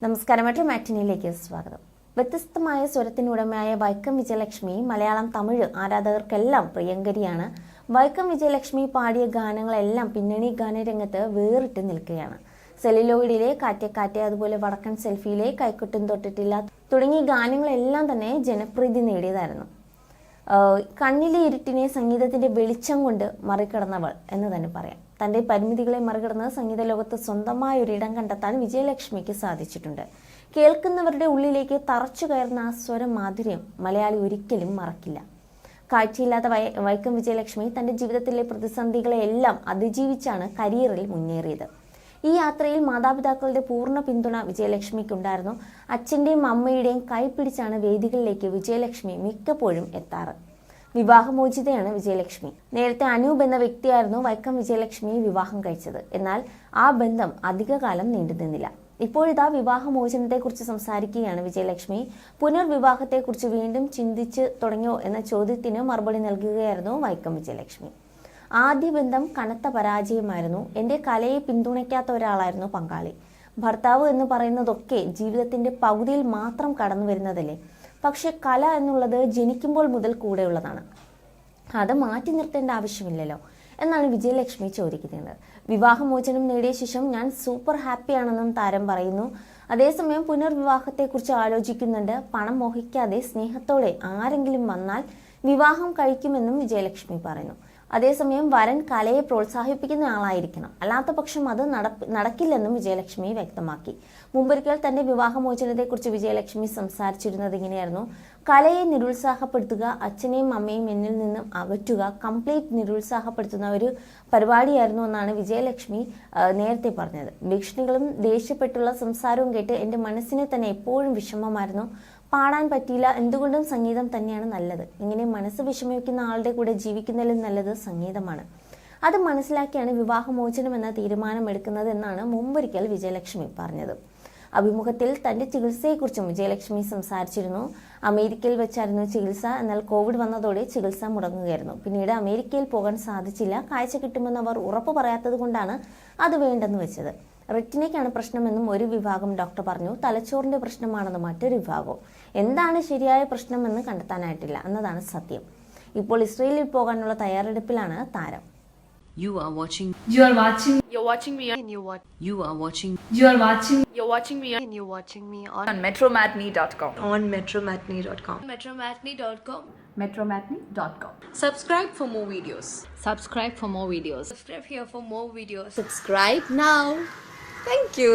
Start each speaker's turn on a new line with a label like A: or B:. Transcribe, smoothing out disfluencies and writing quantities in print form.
A: നമസ്കാരം. മാറ്റിനിയിലേക്ക് സ്വാഗതം. വ്യത്യസ്തമായ സ്വരത്തിനുടമയായ വൈക്കം വിജയലക്ഷ്മി മലയാളം തമിഴ് ആരാധകർക്കെല്ലാം പ്രിയങ്കരിയാണ്. വൈക്കം വിജയലക്ഷ്മി പാടിയ ഗാനങ്ങളെല്ലാം പിന്നണി ഗാനരംഗത്ത് വേറിട്ട് നിൽക്കുകയാണ്. സെല്ലുലോയിഡിലെ കാറ്റെ കാറ്റെ, അതുപോലെ വടക്കൻ സെൽഫിയിലെ കൈക്കൊട്ടും തൊട്ടിട്ടില്ല തുടങ്ങിയ ഗാനങ്ങളെല്ലാം തന്നെ ജനപ്രീതി നേടിയതായിരുന്നു. കണ്ണിലെ ഇരുട്ടിനെ സംഗീതത്തിന്റെ വെളിച്ചം കൊണ്ട് മറികടന്നവൾ എന്ന് തന്നെ പറയാം. തന്റെ പരിമിതികളെ മറികടന്ന് സംഗീത ലോകത്ത് സ്വന്തമായ ഒരിടം കണ്ടെത്താൻ വിജയലക്ഷ്മിക്ക് സാധിച്ചിട്ടുണ്ട്. കേൾക്കുന്നവരുടെ ഉള്ളിലേക്ക് തറച്ചു കയറുന്ന ആ സ്വരമാധുര്യം മലയാളി ഒരിക്കലും മറക്കില്ല. കാഴ്ചയില്ലാത്ത വൈക്കം വിജയലക്ഷ്മി തന്റെ ജീവിതത്തിലെ പ്രതിസന്ധികളെല്ലാം അതിജീവിച്ചാണ് കരിയറിൽ മുന്നേറിയത്. ഈ യാത്രയിൽ മാതാപിതാക്കളുടെ പൂർണ്ണ പിന്തുണ വിജയലക്ഷ്മിക്കുണ്ടായിരുന്നു. അച്ഛന്റെയും അമ്മയുടെയും കൈപിടിച്ചാണ് വേദികളിലേക്ക് വിജയലക്ഷ്മി മിക്കപ്പോഴും എത്താറ്. വിവാഹമോചിതയാണ് വിജയലക്ഷ്മി. നേരത്തെ അനൂപ് എന്ന വ്യക്തിയായിരുന്നു വൈക്കം വിജയലക്ഷ്മിയെ വിവാഹം കഴിച്ചത്. എന്നാൽ ആ ബന്ധം അധികകാലം നീണ്ടുനിന്നില്ല. ഇപ്പോഴിതാ വിവാഹമോചനത്തെക്കുറിച്ച് സംസാരിക്കുകയാണ് വിജയലക്ഷ്മി. പുനർവിവാഹത്തെക്കുറിച്ച് വീണ്ടും ചിന്തിച്ച് തുടങ്ങിയോ എന്ന ചോദ്യത്തിന് മറുപടി നൽകുകയായിരുന്നു വൈക്കം വിജയലക്ഷ്മി. ആദ്യ ബന്ധം കനത്ത പരാജയമായിരുന്നു. എൻ്റെ കലയെ പിന്തുണയ്ക്കാത്ത ഒരാളായിരുന്നു പങ്കാളി. ഭർത്താവ് എന്ന് പറയുന്നതൊക്കെ ജീവിതത്തിന്റെ പകുതിയിൽ മാത്രം കടന്നു വരുന്നതല്ലേ. പക്ഷെ കല എന്നുള്ളത് ജനിക്കുമ്പോൾ മുതൽ കൂടെയുള്ളതാണ്. അത് മാറ്റി നിർത്തേണ്ട ആവശ്യമില്ലല്ലോ എന്നാണ് വിജയലക്ഷ്മി ചോദിക്കുന്നത്. വിവാഹമോചനം നേടിയ ശേഷം ഞാൻ സൂപ്പർ ഹാപ്പിയാണെന്നും താരം പറയുന്നു. അതേസമയം പുനർവിവാഹത്തെക്കുറിച്ച് ആലോചിക്കുന്നുണ്ട്. പണം മോഹിക്കാതെ സ്നേഹത്തോടെ ആരെങ്കിലും വന്നാൽ വിവാഹം കഴിക്കുമെന്നും വിജയലക്ഷ്മി പറയുന്നു. അതേസമയം വരൻ കലയെ പ്രോത്സാഹിപ്പിക്കുന്ന ആളായിരിക്കണം, അല്ലാത്ത പക്ഷം അത് നടക്കില്ലെന്നും വിജയലക്ഷ്മി വ്യക്തമാക്കി. മുമ്പൊരിക്കൽ തന്റെ വിവാഹമോചനത്തെക്കുറിച്ച് വിജയലക്ഷ്മി സംസാരിച്ചിരുന്നത് ഇങ്ങനെയായിരുന്നു: കലയെ നിരുത്സാഹപ്പെടുത്തുക, അച്ഛനെയും അമ്മയും എന്നിൽ നിന്നും അകറ്റുക, കംപ്ലീറ്റ് നിരുത്സാഹപ്പെടുത്തുന്ന ഒരു പരിപാടിയായിരുന്നു എന്നാണ് വിജയലക്ഷ്മി നേരത്തെ പറഞ്ഞത്. ഭീഷണികളും ദേഷ്യപ്പെട്ടുള്ള സംസാരവും കേട്ട് എൻ്റെ മനസ്സിനെ തന്നെ എപ്പോഴും വിഷമമായിരുന്നു. പാടാൻ പറ്റിയില്ല, എന്തുകൊണ്ടും സംഗീതം തന്നെയാണ് നല്ലത്. ഇങ്ങനെ മനസ്സ് വിഷമിക്കുന്ന ആളുടെ കൂടെ ജീവിക്കുന്നതിലും നല്ലത് സംഗീതമാണ്. അത് മനസ്സിലാക്കിയാണ് വിവാഹമോചനം എന്ന തീരുമാനം എടുക്കുന്നത് എന്നാണ് മുമ്പൊരിക്കൽ വിജയലക്ഷ്മി പറഞ്ഞത്. അഭിമുഖത്തിൽ തന്റെ ചികിത്സയെക്കുറിച്ചും വിജയലക്ഷ്മി സംസാരിച്ചിരുന്നു. അമേരിക്കയിൽ വെച്ചായിരുന്നു ചികിത്സ. എന്നാൽ കോവിഡ് വന്നതോടെ ചികിത്സ മുടങ്ങുകയായിരുന്നു. പിന്നീട് അമേരിക്കയിൽ പോകാൻ സാധിച്ചില്ല. കാഴ്ച കിട്ടുമെന്ന് അവർ ഉറപ്പ് പറയാത്തത് കൊണ്ടാണ് അത് വേണ്ടെന്ന് വെച്ചത്. റെറ്റിനയ്ക്കാണ് പ്രശ്നമെന്നും ഒരു വിഭാഗം ഡോക്ടർ പറഞ്ഞു. തലച്ചോറിന്റെ പ്രശ്നമാണെന്ന് മറ്റൊരു വിഭാഗവും. എന്താണ് ശരിയായ പ്രശ്നമെന്ന് കണ്ടെത്താനായിട്ടില്ല എന്നതാണ് സത്യം. ഇപ്പോൾ ഇസ്രയേലിൽ പോകാനുള്ള തയ്യാറെടുപ്പിലാണ് താരം.
B: You are watching me
C: You're watching me on
D: metromatney.com.
C: metromatney.com.
D: Subscribe for more videos.
B: subscribe for more videos.
C: Subscribe here for more videos.
D: Subscribe now. Thank you.